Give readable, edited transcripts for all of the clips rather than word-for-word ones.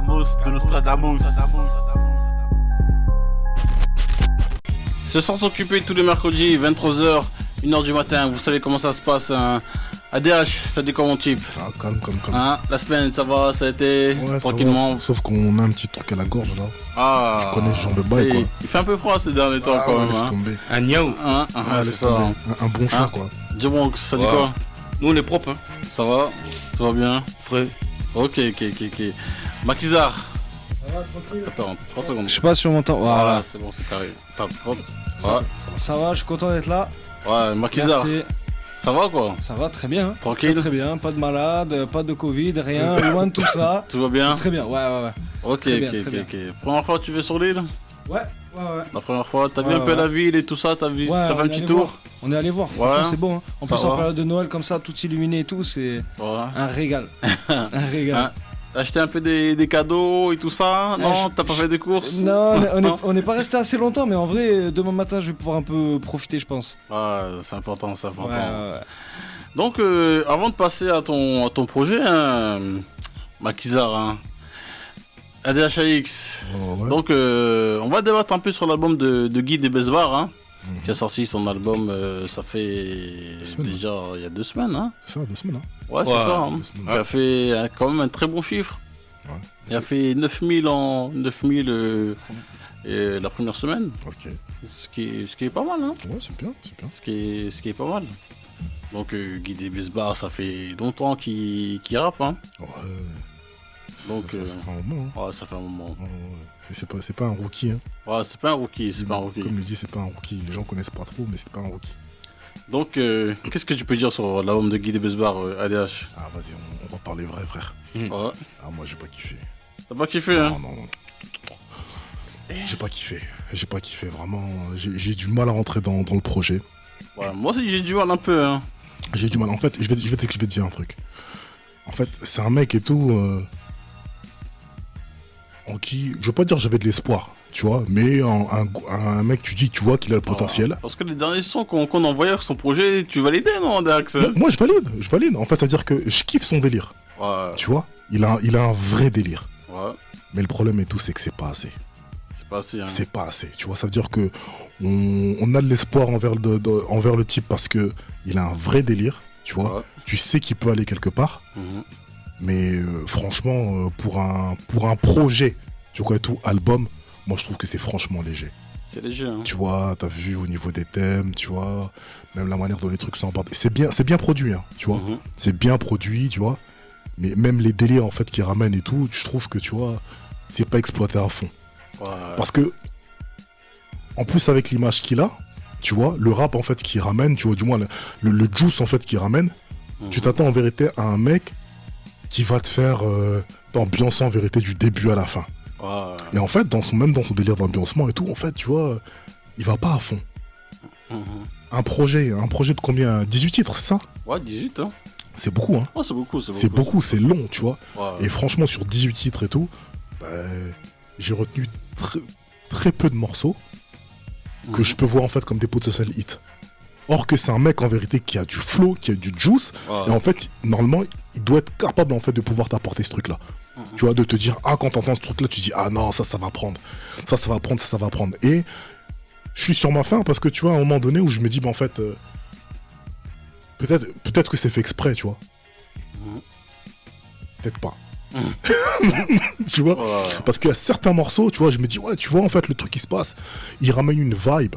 de Nostradamus. Ce soir s'occuper tous les mercredis, 23h, 1h du matin. Vous savez comment ça se passe, hein. ADH, ça dit quoi mon type? Ah, calme. Hein, la semaine, ça va, ça a été tranquillement. Sauf qu'on a un petit truc à la gorge là. Ah, tu connais ce genre de bail, quoi. Il fait un peu froid ces derniers temps quand même. Laisse Hein. tomber. Un niaou. Laisse tomber. Un bon chat, quoi. J-Bronx, ça dit quoi? Nous on est propre, hein. Ça va? Tout va bien? Frais. Ok. Maquisard. Ça va, tranquille. Attends, 30 secondes. Je sais pas si on m'entend. Voilà, c'est bon, c'est carré. Attends, 30. Ouais, Ça va, je suis content d'être là. ouais, Maquisard. Merci. Ça va quoi? Ça va très bien. Tranquille. Très bien. Pas de malade, pas de Covid, rien. Loin de tout ça. Tout va bien? Très bien. Ouais. Ok. Très bien. Première fois que tu vas sur l'île? Ouais. La première fois, t'as vu un peu Ouais. la ville et tout ça? T'as fait un petit tour? On est allé voir. Ouais. Franchement, c'est bon. Hein. En Ça plus, va. en période de Noël comme ça, tout illuminé et tout, c'est Ouais. un régal. Un régal. Hein? T'as acheté un peu des cadeaux et tout ça? Non, t'as pas fait des courses? Non, on n'est pas resté assez longtemps, mais en vrai, demain matin, je vais pouvoir un peu profiter, je pense. Ouais, c'est important. Ouais. Donc, avant de passer à ton projet, hein, Maquisard, hein, ADHAX, Ouais. donc on va débattre un peu sur l'album de Guy Debesbar, hein, qui a sorti son album, ça fait déjà il y a 2 semaines. Hein. Ça fait 2 semaines, hein. Ouais, c'est ça. Hein. 2 semaines. Il a fait quand même un très bon chiffre. Ouais. Il a fait 9000 la première semaine, Ok. ce qui est pas mal. Hein. Ouais, c'est bien. Ce qui est pas mal. Donc Guy Debesbar, ça fait longtemps qu'il rappe. Hein. Ouais. Donc, ça fait un moment, hein. ouais, ça fait un moment. Ouais. C'est pas un rookie, hein. Ouais, c'est pas un rookie, Comme le dit, c'est pas un rookie. Les gens connaissent pas trop, mais c'est pas un rookie. Donc, qu'est-ce que tu peux dire sur l'album de Guy Debesbar, ADH? Ah, vas-y, on va parler vrai, frère. Ouais. Ah, moi, j'ai pas kiffé. T'as pas kiffé, hein? Non. J'ai pas kiffé, vraiment. J'ai du mal à rentrer dans le projet. Ouais, moi aussi, j'ai du mal un peu, hein. J'ai du mal. En fait, je vais te dire un truc. En fait, c'est un mec et tout. En qui. Je veux pas dire j'avais de l'espoir, tu vois. Mais un mec, tu vois qu'il a le potentiel. Parce que les derniers sons qu'on envoyait avec son projet, tu validais, non, Dax? Moi, je valide. En fait, c'est-à-dire que je kiffe son délire. Ouais. Tu vois, il a un vrai délire. Ouais. Mais le problème et tout, c'est que c'est pas assez. C'est pas assez, hein. C'est pas assez. Tu vois, ça veut dire que on a de l'espoir envers le type parce que il a un vrai délire. Tu vois, Ouais. tu sais qu'il peut aller quelque part. Mhm. Mais franchement, pour un projet, tu vois, et tout, album, moi je trouve que c'est franchement léger. C'est léger, hein. Tu vois, t'as vu au niveau des thèmes, tu vois, même la manière dont les trucs sont abordés. C'est bien produit, hein, tu vois. Mhm. C'est bien produit, tu vois. Mais même les délires en fait qui ramènent et tout, je trouve que tu vois, c'est pas exploité à fond. Ouais. Parce que, en plus avec l'image qu'il a, tu vois, le rap en fait qui ramène, tu vois, du moins le juice en fait qui ramène, tu t'attends en vérité à un mec qui va te faire t'ambiancer en vérité du début à la fin. Ouais. Et en fait, même dans son délire d'ambiancement et tout, en fait, tu vois, il va pas à fond. Mhm. Un projet de combien? 18 titres, c'est ça? Ouais, 18, hein. C'est beaucoup, hein. Ouais, c'est beaucoup. C'est beaucoup, c'est long, tu vois. Ouais. Et franchement, sur 18 titres et tout, bah, j'ai retenu très peu de morceaux que je peux voir en fait comme des potentiels hits. Or que c'est un mec en vérité qui a du flow, qui a du juice, Ouais. et en fait, normalement, il doit être capable en fait de pouvoir t'apporter ce truc-là. Tu vois, de te dire, ah, quand t'entends ce truc-là, tu dis, ah non, ça va prendre. Ça va prendre. Et je suis sur ma faim parce que tu vois, à un moment donné où je me dis, bah en fait, peut-être que c'est fait exprès, tu vois. Peut-être pas. Tu vois, Ouais. parce qu'il y a certains morceaux, tu vois, je me dis, ouais, tu vois, en fait, le truc qui se passe, il ramène une vibe.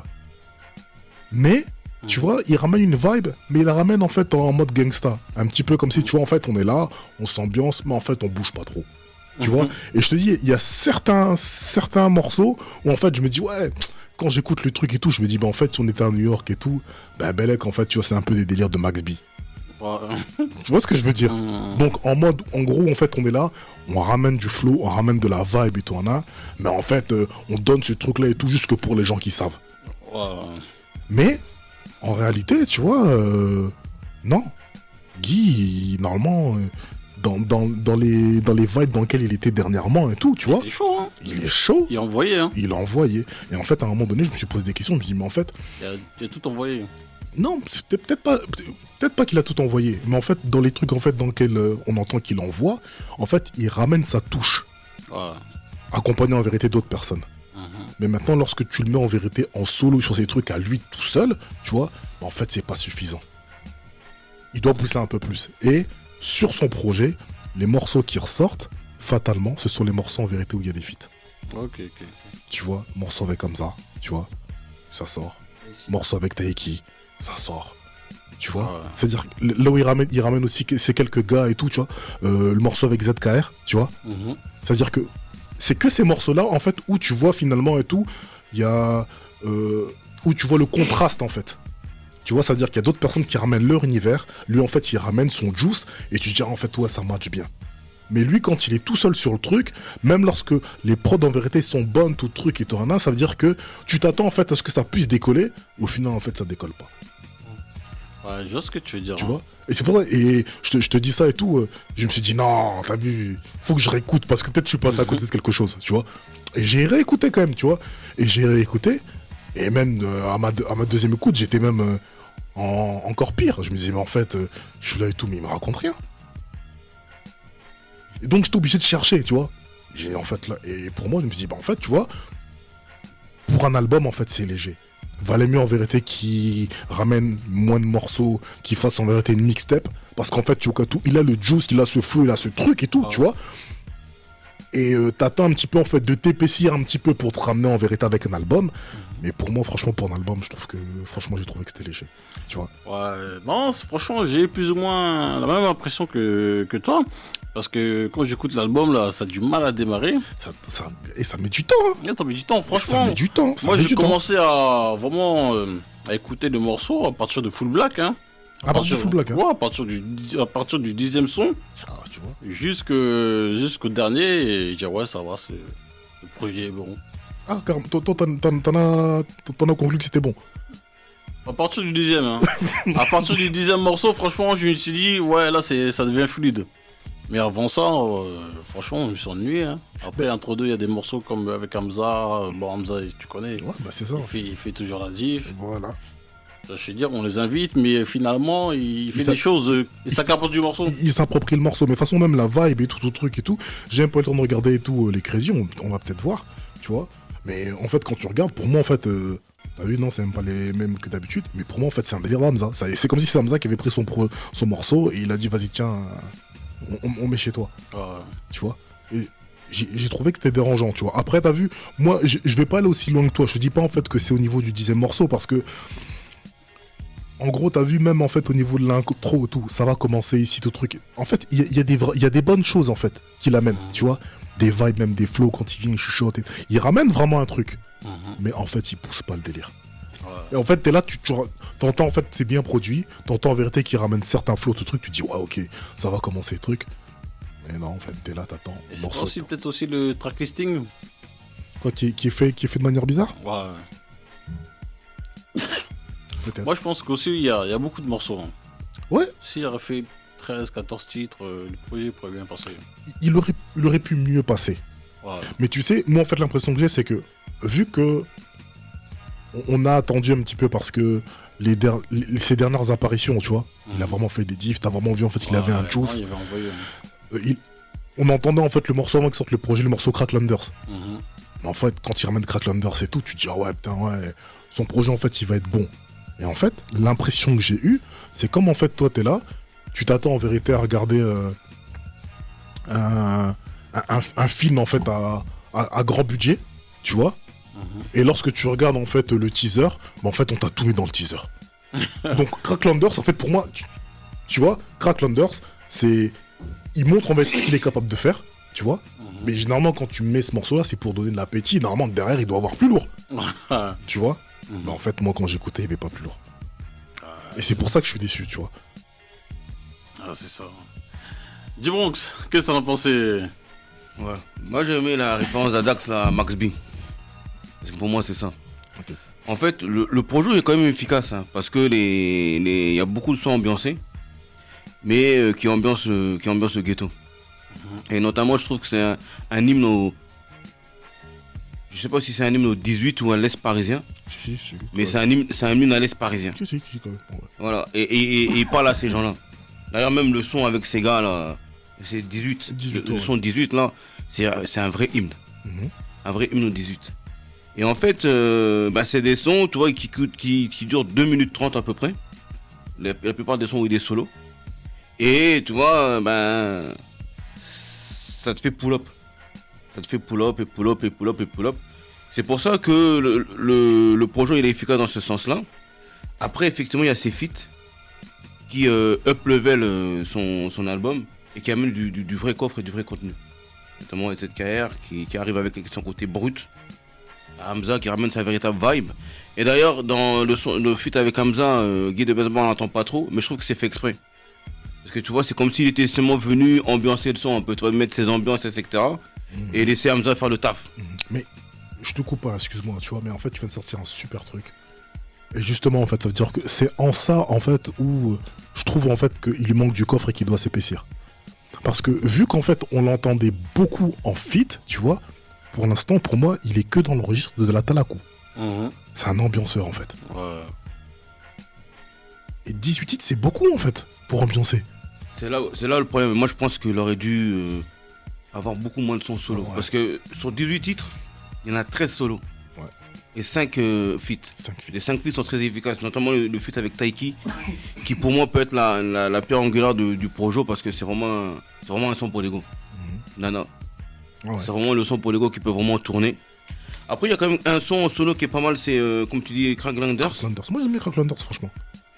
Mais, tu vois, il ramène une vibe, mais il la ramène en fait en mode gangsta. Un petit peu comme si, tu vois, en fait, on est là, on s'ambiance, mais en fait, on bouge pas trop. Tu vois. Et je te dis, il y a certains morceaux où en fait, je me dis, ouais, quand j'écoute le truc et tout, je me dis, bah en fait, si on était à New York et tout, bah Belek, en fait, tu vois, c'est un peu des délires de Max B. Ouais. Tu vois ce que je veux dire? Donc en gros en fait on est là, on ramène du flow, on ramène de la vibe et tout en a, mais en fait on donne ce truc là et tout juste que pour les gens qui savent. Ouais. Mais en réalité tu vois, non, Guy normalement dans les vibes dans lesquelles il était dernièrement et tout, tu vois, C'est chaud, hein. il est chaud, Il a envoyé, hein. il a envoyé. Et en fait à un moment donné je me suis posé des questions, je me dis mais en fait Il a tout envoyé. non, c'était peut-être pas qu'il a tout envoyé, mais en fait, dans les trucs en fait dans lesquels on entend qu'il envoie, en fait, il ramène sa touche. Ouais. accompagné en vérité d'autres personnes. Mais maintenant, lorsque tu le mets en vérité en solo sur ces trucs à lui tout seul, tu vois, en fait, c'est pas suffisant. Il doit pousser un peu plus. Et sur son projet, les morceaux qui ressortent, fatalement, ce sont les morceaux en vérité où il y a des feats. Ok. Tu vois, morceau avec Hamza, tu vois, ça sort. Morceau avec Taiki, ça sort. Tu vois, Ouais. c'est-à-dire là où il ramène aussi ces quelques gars et tout, tu vois. Le morceau avec ZKR, tu vois. C'est-à-dire que c'est que ces morceaux-là, en fait, où tu vois finalement et tout, il y a où tu vois le contraste en fait. Tu vois, c'est-à-dire qu'il y a d'autres personnes qui ramènent leur univers, lui en fait il ramène son juice et tu te dis en fait ouais ça match bien. Mais lui quand il est tout seul sur le truc, même lorsque les prods en vérité sont bonnes, tout truc et tout un, ça veut dire que tu t'attends en fait à ce que ça puisse décoller, au final en fait ça décolle pas. Ouais, je vois ce que tu veux dire. Tu vois. Et c'est pour ça, et je te dis ça et tout, je me suis dit non, t'as vu, faut que je réécoute parce que peut-être je suis passé à côté de quelque chose, tu vois. Et j'ai réécouté quand même, tu vois. Et j'ai réécouté, et même à ma deuxième écoute, j'étais même encore pire. Je me disais, mais en fait, je suis là et tout, mais il me raconte rien. Et donc j'étais obligé de chercher, tu vois. En fait, là, et pour moi, je me suis dit, bah en fait, tu vois, pour un album, en fait, c'est léger. Valait mieux en vérité qu'il ramène moins de morceaux, qu'il fasse en vérité une mixtape, parce qu'en fait, tu vois, tout, il a le juice, il a ce flow, il a ce truc et tout, tu vois. Et t'attends un petit peu en fait de t'épaissir un petit peu pour te ramener en vérité avec un album. Mais pour moi, franchement, pour un album, je trouve que franchement, j'ai trouvé que c'était léger, tu vois. Ouais, non, franchement, j'ai plus ou moins la même impression que toi. Parce que quand j'écoute l'album, là, ça a du mal à démarrer. Et ça met du temps, hein. Ça met du temps, franchement. Ça met du temps. Moi, j'ai commencé à vraiment à écouter des morceaux à partir de Full Black, hein. À partir de Full Black, hein. Ouais, à partir du 10e son. Ah, tu vois. Jusqu'au dernier, et je dis ouais, ça va, le projet est bon. Ah, carrément, toi, t'en as conclu que c'était bon. À partir du 10e, hein. À partir du 10e morceau, franchement, je me suis dit, ouais, là, ça devient fluide. Mais avant ça, franchement, je me suis ennuyé, hein. Après, entre deux, il y a des morceaux comme avec Hamza. Bon, Hamza, tu connais. Ouais, bah c'est ça. Il fait toujours la diff. Voilà. Je veux dire, on les invite, mais finalement, il fait des choses, il s'accapare du morceau. Il s'approprie le morceau, mais de toute façon, même la vibe et tout truc et tout. J'ai un peu le temps de regarder et tout, les crédits, on va peut-être voir, tu vois. Mais en fait, quand tu regardes, pour moi, en fait, t'as vu, non, c'est même pas les mêmes que d'habitude, mais pour moi, en fait, c'est un délire d'Hamza. C'est comme si c'est Hamza qui avait pris son morceau et il a dit, vas-y, tiens, on met chez toi. Ouais. Tu vois. Et j'ai trouvé que c'était dérangeant, tu vois. Après, t'as vu, moi, je vais pas aller aussi loin que toi. Je te dis pas, en fait, que c'est au niveau du 10e morceau, parce que en gros, t'as vu, même en fait, au niveau de l'intro et tout, ça va commencer ici, tout truc. En fait, il y a des bonnes choses, en fait, qu'il amène, tu vois. Des vibes, même des flows quand il vient, il chuchote. Il ramène vraiment un truc. Mais en fait, il pousse pas le délire. Ouais. Et en fait, t'es là, t'entends, en fait, c'est bien produit. T'entends en vérité qu'il ramène certains flows, tout truc. Tu dis, ouais, ok, ça va commencer le truc. Mais non, en fait, t'es là, t'attends. Et c'est aussi peut-être aussi le track listing. Quoi, qui est fait de manière bizarre? Ouais. Peut-être. Moi, je pense qu'aussi, il y a beaucoup de morceaux. Hein. Ouais. S'il aurait fait 13, 14 titres, le projet pourrait bien passer. Il aurait pu mieux passer. Ouais. Mais tu sais, moi, en fait, l'impression que j'ai, c'est que, vu que on a attendu un petit peu parce que ses dernières apparitions, tu vois, il a vraiment fait des diffs, t'as vraiment vu, en fait, qu'il avait un juice. Il avait envoyé. On entendait, en fait, le morceau avant qu'il sorte le projet, le morceau Cracklanders. Mais en fait, quand il ramène Cracklanders et tout, tu te dis, ah ouais, putain, ouais, son projet, en fait, il va être bon. Et en fait, l'impression que j'ai eue, c'est comme, en fait, toi, t'es là, tu t'attends, en vérité, à regarder un film, en fait, à grand budget, tu vois. Et lorsque tu regardes, en fait, le teaser, bah, en fait, on t'a tout mis dans le teaser. Donc, Cracklanders, en fait, pour moi, tu vois, Cracklanders, c'est... Il montre, en fait, ce qu'il est capable de faire, tu vois. Mais généralement, quand tu mets ce morceau-là, c'est pour donner de l'appétit. Normalement, derrière, il doit avoir plus lourd. Tu vois. Mais en fait, moi, quand j'écoutais, il n'y avait pas plus lourd. Et c'est pour ça que je suis déçu, tu vois. Ah, c'est ça. D-Bronx, qu'est-ce que t'en as pensé? Ouais. Moi, j'ai aimé la référence d'Adax à Max B. Parce que pour moi, c'est ça. Ok. En fait, le projet est quand même efficace, hein, parce que il y a beaucoup de sons ambiancés, mais qui ambiancent le ghetto. Et notamment, je trouve que c'est un hymne au... Je sais pas si c'est un hymne au 18 ou à l'Est parisien, mais c'est un hymne à l'Est parisien. Si, quand même. Ouais. Voilà, et il parle à ces gens-là. D'ailleurs, même le son avec ces gars-là, c'est 18. Le son 18, là, c'est un vrai hymne. Mhm. Un vrai hymne au 18. Et en fait, c'est des sons, tu vois, qui durent 2 minutes 30 à peu près. La plupart des sons ont eu des solos. Et tu vois, ça te fait pull-up. Ça te fait pull-up et pull-up et pull-up et pull-up. C'est pour ça que le projet il est efficace dans ce sens-là. Après, effectivement, il y a ces feats qui up-level son album et qui amènent du vrai coffre et du vrai contenu. Notamment ZKR qui arrive avec son côté brut. Hamza qui ramène sa véritable vibe. Et d'ailleurs, dans le feat avec Hamza, Guy de Baseball on n'entend pas trop, mais je trouve que c'est fait exprès. Parce que tu vois, c'est comme s'il était seulement venu ambiancer le son un peu, tu vois, mettre ses ambiances, etc. Et laisser Hamza faire le taf. Mais je te coupe pas, excuse-moi, tu vois, mais en fait, tu viens de sortir un super truc. Et justement, en fait, ça veut dire que c'est en ça, en fait, où je trouve, en fait, qu'il lui manque du coffre et qu'il doit s'épaissir. Parce que, vu qu'en fait, on l'entendait beaucoup en feat, tu vois, pour l'instant, pour moi, il est que dans le registre de la Talakou. C'est un ambianceur, en fait. Ouais. Et 18 titres, c'est beaucoup, en fait, pour ambiancer. C'est là le problème. Moi, je pense qu'il aurait dû avoir beaucoup moins de sons solo. Ouais. Parce que sur 18 titres, il y en a 13 solos. Ouais. Et 5 feats. Les 5 feats sont très efficaces, notamment le feat avec Taiki, qui pour moi peut être la pierre angulaire du projet parce que c'est vraiment un son pour l'ego. Nana. Ouais. C'est vraiment le son pour l'ego qui peut vraiment tourner. Après, il y a quand même un son solo qui est pas mal, c'est comme tu dis, Cracklanders. Cracklanders. Moi, j'aime bien Cracklanders, franchement.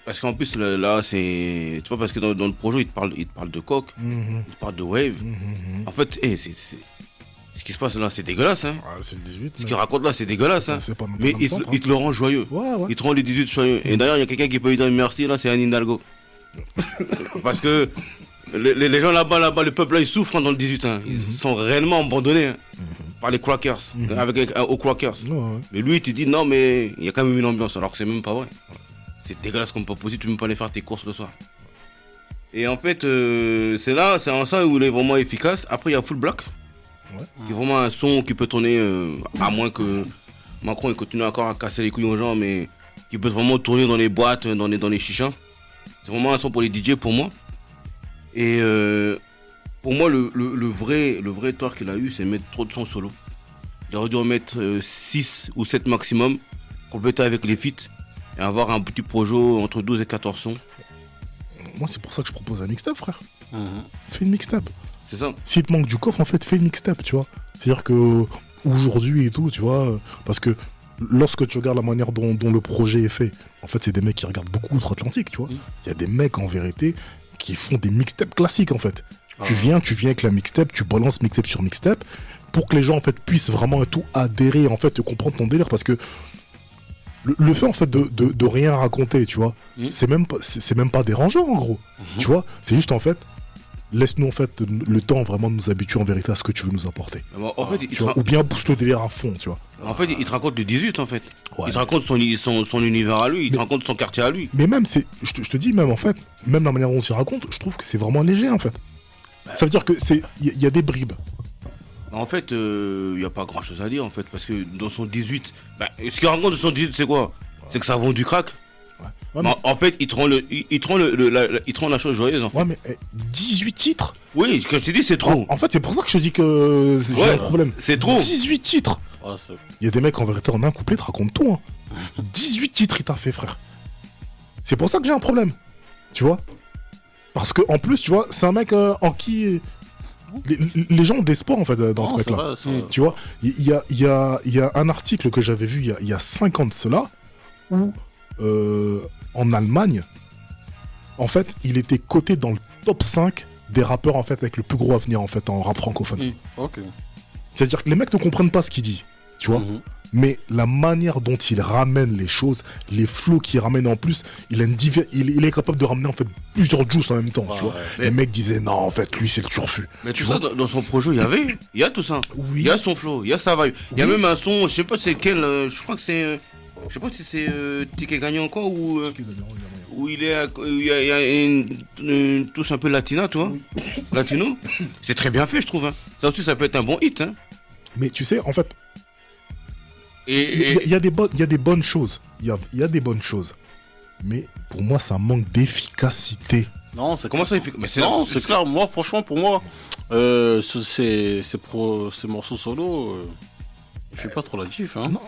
Parce qu'en plus, là, c'est. Tu vois, parce que dans le projet, il te parle de coq, il te parle de wave. En fait, ce qui se passe là, c'est dégueulasse. Hein. Ah, c'est le 18. Ce qu'il raconte là, c'est dégueulasse. Hein. C'est pas Mais dans le centre, il te le rend joyeux. Ouais, ouais. Il te rend les 18 joyeux. Et d'ailleurs, il y a quelqu'un qui peut lui dire merci, là, c'est Anne Hidalgo. Parce que les gens là-bas, le peuple là, ils souffrent hein, dans le 18. Hein. Ils sont réellement abandonnés hein, par les crackers, aux crackers. Ouais. Mais lui, il te dit non, mais il y a quand même une ambiance, alors que c'est même pas vrai. C'est dégueulasse comme pas possible, tu peux même pas aller faire tes courses le soir. Et en fait, c'est en ça où il est vraiment efficace. Après, il y a Full Black, qui est vraiment un son qui peut tourner, à moins que Macron il continue encore à casser les couilles aux gens, mais qui peut vraiment tourner dans les boîtes, dans les chichas. C'est vraiment un son pour les DJ pour moi. Et pour moi, le vrai tort qu'il a eu, c'est mettre trop de sons solo. Il aurait dû en mettre 6 ou 7 maximum, compléter avec les feats. Et avoir un petit projet entre 12 et 14 sons. Moi, c'est pour ça que je propose un mixtape, frère. Fais une mixtape. C'est ça. S'il te manque du coffre, en fait, fais une mixtape, tu vois. C'est-à-dire que aujourd'hui et tout, tu vois, parce que lorsque tu regardes la manière dont le projet est fait, en fait, c'est des mecs qui regardent beaucoup Outre-Atlantique, tu vois. Il y a des mecs, en vérité, qui font des mixtapes classiques, en fait. Tu viens avec la mixtape, tu balances mixtape sur mixtape, pour que les gens, en fait, puissent vraiment tout adhérer, en fait, et comprendre ton délire, parce que le fait en fait de rien raconter, tu vois, c'est même pas dérangeant en gros, tu vois, c'est juste en fait, laisse-nous en fait le temps vraiment de nous habituer en vérité à ce que tu veux nous apporter. En fait, ou bien booste le délire à fond, tu vois. En fait, il te raconte le 18 en fait. Ouais. Il te raconte son univers à lui, il te raconte son quartier à lui. Mais même, je te dis même en fait, même la manière dont il raconte, je trouve que c'est vraiment léger en fait. Ça veut dire que il y a des bribes. En fait, il n'y a pas grand chose à dire en fait, parce que dans son 18, ce qu'il raconte de son 18, c'est quoi? C'est que ça vend du crack. Ouais, mais... En fait, il te rend la chose joyeuse en fait. Ouais, mais 18 titres? Oui, ce que je t'ai dit, c'est trop. En fait, c'est pour ça que je te dis que j'ai un problème. C'est trop. 18 titres. Il y a des mecs en vérité en un couplet te racontent tout. Hein. 18 titres il t'a fait, frère. C'est pour ça que j'ai un problème. Tu vois? Parce que en plus, tu vois, c'est un mec en qui... Les gens ont des sports en fait dans ce mec-là. Tu vois, il y a un article que j'avais vu il y a 5 ans de cela où en Allemagne, en fait, il était coté dans le top 5 des rappeurs en fait avec le plus gros avenir en fait en rap francophone. C'est-à-dire que les mecs ne comprennent pas ce qu'il dit, tu vois. Mais la manière dont il ramène les choses, les flows qu'il ramène en plus, il est capable de ramener en fait plusieurs juices en même temps, tu vois. Les mecs disaient non, en fait, lui c'est le turfu. Mais tu vois, dans son projet, il y a tout ça. Oui. Il y a son flow, il y a sa vibe. Il y a même un son, je sais pas c'est quel, je crois que c'est, je sais pas si c'est Ticket Gagnant encore ou où il y a une touche un peu latina, tu vois. Latino. C'est très bien fait, je trouve. Hein. Ça aussi, ça peut être un bon hit. Hein. Mais tu sais, en fait. Il y a des bonnes choses. Il y a des bonnes choses. Mais pour moi, ça manque d'efficacité. Non, c'est comment ça efficace? Non, c'est clair. Moi, franchement, pour moi, Ces morceaux solo, il fait pas trop la diff. Hein. Non.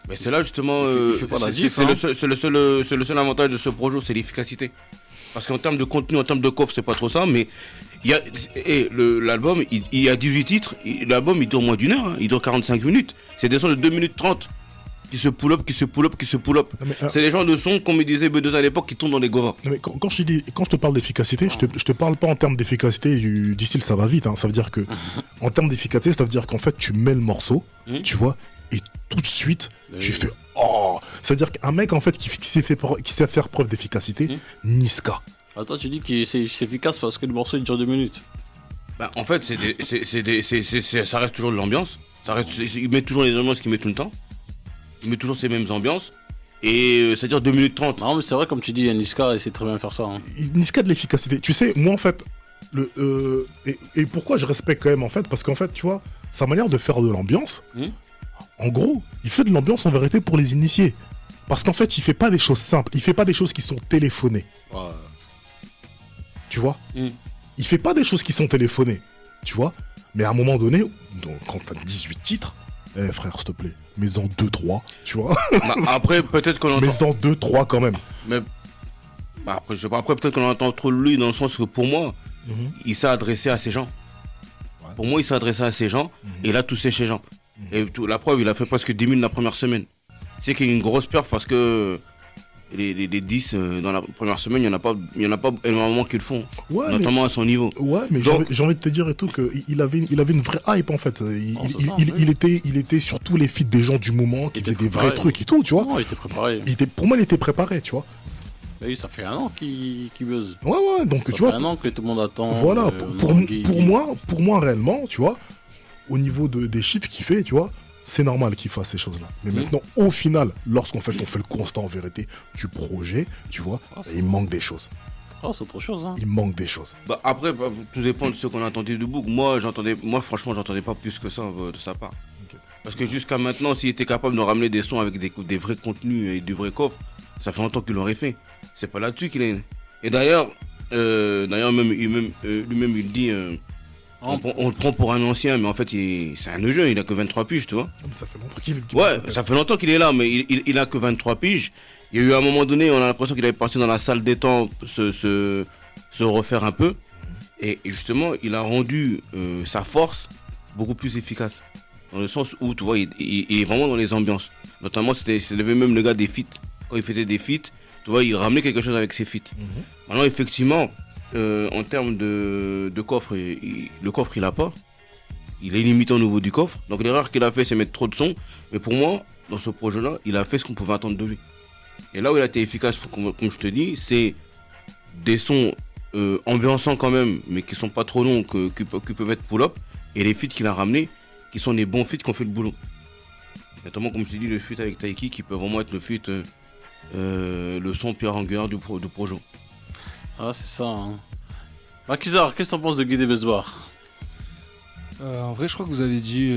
Mais c'est là justement, Il fait pas la diff, c'est hein. le seul avantage de ce projet, c'est l'efficacité. Parce qu'en termes de contenu, en termes de coffre, c'est pas trop ça, mais l'album, il y a 18 titres, l'album il dure moins d'une heure, hein, il dure 45 minutes. C'est des sons de 2 minutes 30 qui se pull up, qui se pull up, qui se pull up. Non, mais, C'est les genres de sons, comme me disait B2 à l'époque, qui tournent dans les govas. non, mais quand je te parle d'efficacité, je te parle pas en termes d'efficacité du style ça va vite. Hein. Ça veut dire que, en termes d'efficacité, ça veut dire qu'en fait, tu mets le morceau, tu vois, et tout de suite, tu fais oh. C'est-à-dire qu'un mec en fait qui sait faire preuve d'efficacité, Niska. Attends, tu dis que c'est efficace parce que le morceau il dure 2 minutes. Bah, en fait, ça reste toujours de l'ambiance. Il met toujours les ambiances qu'il met tout le temps. Il met toujours ces mêmes ambiances. Et ça dure 2 minutes 30. Non, mais c'est vrai, comme tu dis, Niska, il sait très bien faire ça. Hein. Niska de l'efficacité. Tu sais, moi en fait, et pourquoi je respecte quand même en fait, parce qu'en fait, tu vois, sa manière de faire de l'ambiance, en gros, il fait de l'ambiance en vérité pour les initiés. Parce qu'en fait, il fait pas des choses simples, il fait pas des choses qui sont téléphonées. Ouais. Tu vois Il fait pas des choses qui sont téléphonées. Tu vois Mais à un moment donné, quand t'as 18 titres, frère, s'il te plaît, mets-en 2-3, tu vois Bah, après, peut-être qu'on entend. Mets-en 2-3 quand même. Mais bah, après, je sais pas, après peut-être qu'on entend trop de lui dans le sens que pour moi, il s'est adressé à ces gens. Ouais. Pour moi, il s'est adressé à ces gens et il a touché ces gens. Et la preuve, il a fait presque 10 000 la première semaine. C'est qu'il y a une grosse perf parce que les 10 dans la première semaine, il y en a pas énormément qui le font, Ouais, notamment à son niveau. Ouais, mais Donc- j'ai envie de te dire et tout qu'il avait une vraie hype en fait. Il était sur tous les feats des gens du moment qui Il faisaient était des vrais préparé. trucs et tout, tu vois. Non, il était préparé. Pour moi, il était préparé, tu vois. Mais oui, ça fait 1 an qu'il buzz. Ouais, donc Ça tu fait vois. 1 an que tout le monde attend. Voilà, Nangui. pour moi réellement, tu vois, au niveau des chiffres qu'il fait, tu vois, c'est normal qu'il fasse ces choses-là. Mais maintenant, au final, lorsqu'on fait le constat en vérité du projet, tu vois, il manque des choses. Oh, c'est autre chose. Hein. Il manque des choses. Bah, après, bah, tout dépend de ce qu'on a entendu du Book. Moi, franchement, j'entendais pas plus que ça de sa part. Ok. Parce que jusqu'à maintenant, s'il était capable de ramener des sons avec des vrais contenus et du vrai coffre, ça fait longtemps qu'il l'aurait fait. C'est pas là-dessus qu'il est. Et d'ailleurs, lui-même, il dit, on le prend pour un ancien, mais en fait, c'est un jeune, il a que 23 piges, tu vois. Mais ça fait longtemps qu'il Ouais, ça fait longtemps qu'il est là, mais il a que 23 piges. Il y a eu un moment donné, on a l'impression qu'il avait parti dans la salle des temps se refaire un peu. Et justement, il a rendu sa force beaucoup plus efficace. Dans le sens où, tu vois, il est vraiment dans les ambiances. Notamment, c'était même le gars des feats. Quand il faisait des feats, tu vois, il ramenait quelque chose avec ses feats. Maintenant, effectivement, en termes de coffre, le coffre, il a pas. Il est limité au niveau du coffre. Donc, l'erreur qu'il a fait, c'est mettre trop de sons. Mais pour moi, dans ce projet-là, il a fait ce qu'on pouvait attendre de lui. Et là où il a été efficace, comme je te dis, c'est des sons ambiançants quand même, mais qui sont pas trop longs, qui peuvent être pull-up. Et les feats qu'il a ramenés, qui sont des bons feats qui ont fait le boulot. Notamment, comme je t'ai dit, le feat avec Taiki, qui peut vraiment être le feat, le son pierre angulaire du projet. Ah, c'est ça. Hein. Makizar, qu'est-ce que t'en penses de Guy Besbar? En vrai, je crois que vous avez dit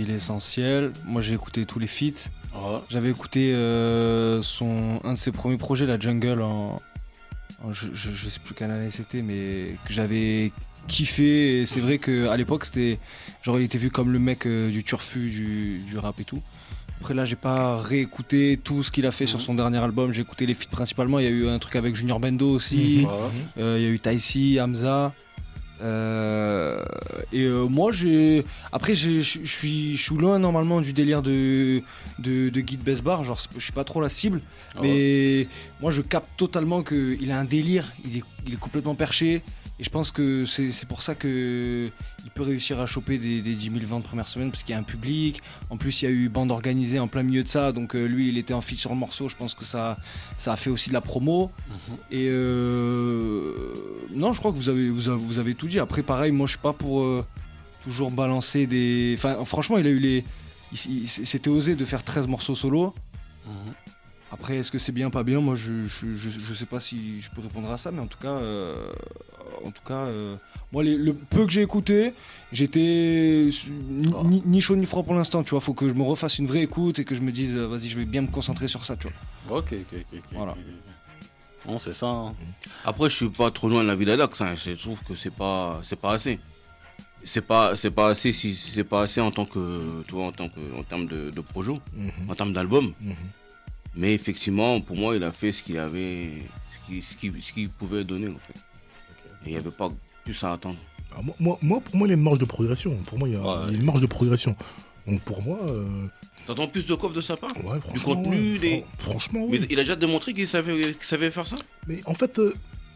l'essentiel. Moi, j'ai écouté tous les feats. Ouais. J'avais écouté un de ses premiers projets, la Jungle, je sais plus quelle année c'était, mais que j'avais kiffé. Et c'est vrai qu'à l'époque, c'était genre il était vu comme le mec du turfu du rap et tout. Après là, j'ai pas réécouté tout ce qu'il a fait sur son dernier album. J'ai écouté les feats principalement. Il y a eu un truc avec Junior Bendo aussi. Il y a eu Taïsi, Hamza. Moi je suis loin normalement du délire de Guide Besbar, genre je suis pas trop la cible, mais moi je capte totalement qu'il a un délire, il est complètement perché, et je pense que c'est pour ça que il peut réussir à choper des 10 000 ventes première semaine, parce qu'il y a un public. En plus il y a eu bande organisée en plein milieu de ça, donc lui il était en feat sur le morceau. Je pense que ça a fait aussi de la promo. Et non, je crois que vous avez tout dit. Après pareil, moi je suis pas pour toujours balancer des... Enfin franchement il s'était osé de faire 13 morceaux solo. Après, est-ce que c'est bien, pas bien? Moi, je sais pas si je peux répondre à ça, mais en tout cas, moi, le peu que j'ai écouté, j'étais ni chaud ni froid pour l'instant, tu vois. Faut que je me refasse une vraie écoute et que je me dise, vas-y, je vais bien me concentrer sur ça, tu vois. Ok. Voilà. Non, c'est ça. Hein. Après, je suis pas trop loin de la vie d'Adax, hein. Je trouve que c'est pas assez. c'est pas assez en tant que, tu vois, en termes de projo, en termes d'album. Mais effectivement, pour moi, il a fait ce qu'il avait, ce qu'il pouvait donner en fait. Et il n'y avait pas plus à attendre. Ah, pour moi, il y a une marge de progression. Pour moi, il y a une marge de progression. Donc pour moi, T'attends plus de coffre de sa part? ouais, Du franchement, contenu, franchement, Mais oui. il a déjà démontré qu'il savait faire ça? Mais en fait,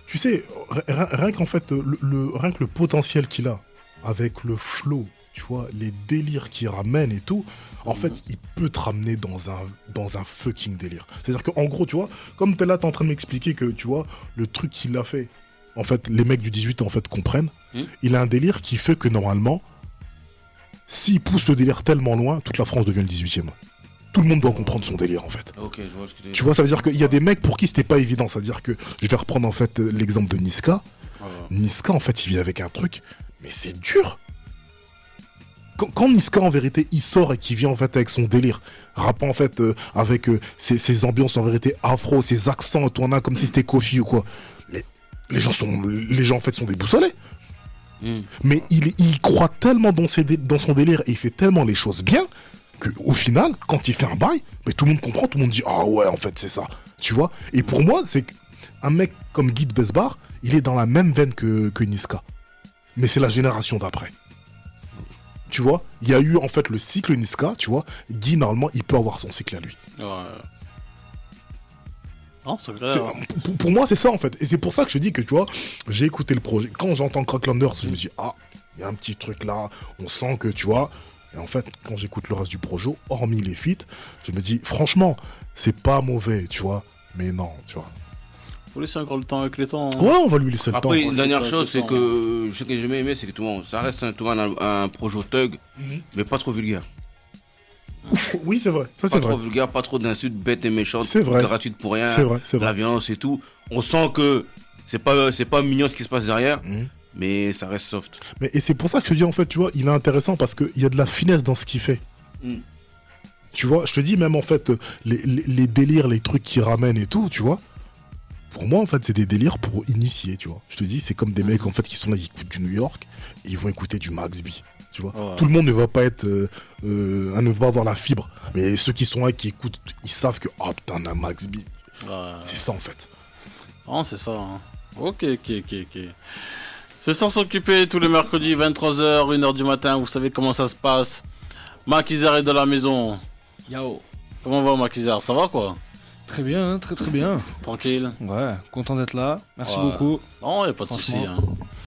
tu sais, rien qu'en fait, rien que le potentiel qu'il a, avec le flow, tu vois, les délires qu'il ramène et tout, en fait, il peut te ramener dans un fucking délire. C'est-à-dire qu'en gros, tu vois, comme t'es là, t'es en train de m'expliquer que, tu vois, le truc qu'il a fait, en fait, les mecs du 18, en fait, comprennent, il a un délire qui fait que, normalement, s'il pousse le délire tellement loin, toute la France devient le 18e. Tout le monde doit comprendre son délire, en fait. Ok, je vois ce que tu veux Tu vois, ça veut dire qu'il y a des mecs pour qui c'était pas évident. C'est-à-dire que, je vais reprendre en fait l'exemple de Niska. Niska, en fait, il vit avec un truc, mais c'est dur. Quand Niska, en vérité, il sort et qu'il vient en fait avec son délire, rappant en fait avec ses ambiances en vérité afro, ses accents, tout en un comme si c'était Kofi ou quoi. Mais les gens en fait sont déboussolés. Mais il croit tellement dans son délire et il fait tellement les choses bien qu'au final, quand il fait un bail, mais tout le monde comprend, tout le monde dit ah ouais, en fait c'est ça, tu vois. Et pour moi, c'est qu'un mec comme Guy de Besbar, il est dans la même veine que Niska, mais c'est la génération d'après. Tu vois, il y a eu en fait le cycle Niska, tu vois. Guy, normalement, il peut avoir son cycle à lui. Ouais. Non, c'est clair. Pour moi, c'est ça en fait. Et c'est pour ça que je dis que, tu vois, j'ai écouté le projet. Quand j'entends Cracklanders, je me dis, ah, il y a un petit truc là, on sent que, tu vois. Et en fait, quand j'écoute le reste du projet, hormis les feats, je me dis, franchement, c'est pas mauvais, tu vois. Mais non, tu vois. Faut laisser encore le temps avec les temps. Ouais, on va lui laisser le temps. Après, une dernière c'est chose, pas c'est tout que ce que j'ai bien aimé, c'est que tout le monde, ça reste un projet thug, mais pas trop vulgaire. Oui, c'est vrai. Ça, Pas c'est trop vrai. vulgaire, pas trop d'insultes bêtes et méchantes, C'est vrai. gratuites pour rien, C'est vrai, c'est de la vrai. violence et tout. On sent que c'est pas mignon ce qui se passe derrière, mais ça reste soft. Et c'est pour ça que je te dis, en fait, tu vois, il est intéressant parce qu'il y a de la finesse dans ce qu'il fait. Tu vois, je te dis même, en fait, les délires, les trucs qu'il ramène et tout, tu vois. Pour moi, en fait, c'est des délires pour initier, tu vois. Je te dis, c'est comme des mecs, en fait, qui sont là, ils écoutent du New York et ils vont écouter du Max B. Tu vois. Ouais. Tout le monde ne va pas être, ne va pas avoir la fibre. Mais ceux qui sont là, qui écoutent, ils savent que, oh putain, un Max B. C'est ça, en fait. Non, c'est ça. Hein. Ok. C'est sans s'occuper tous les mercredis, 23h, 1h du matin. Vous savez comment ça se passe. Makizer est de la maison. Yao. Comment va Makizer? Ça va quoi? Très bien, hein, très bien. Tranquille? Ouais, content d'être là. Merci Ouais. beaucoup. Non, y a pas de souci. Franchement. Hein.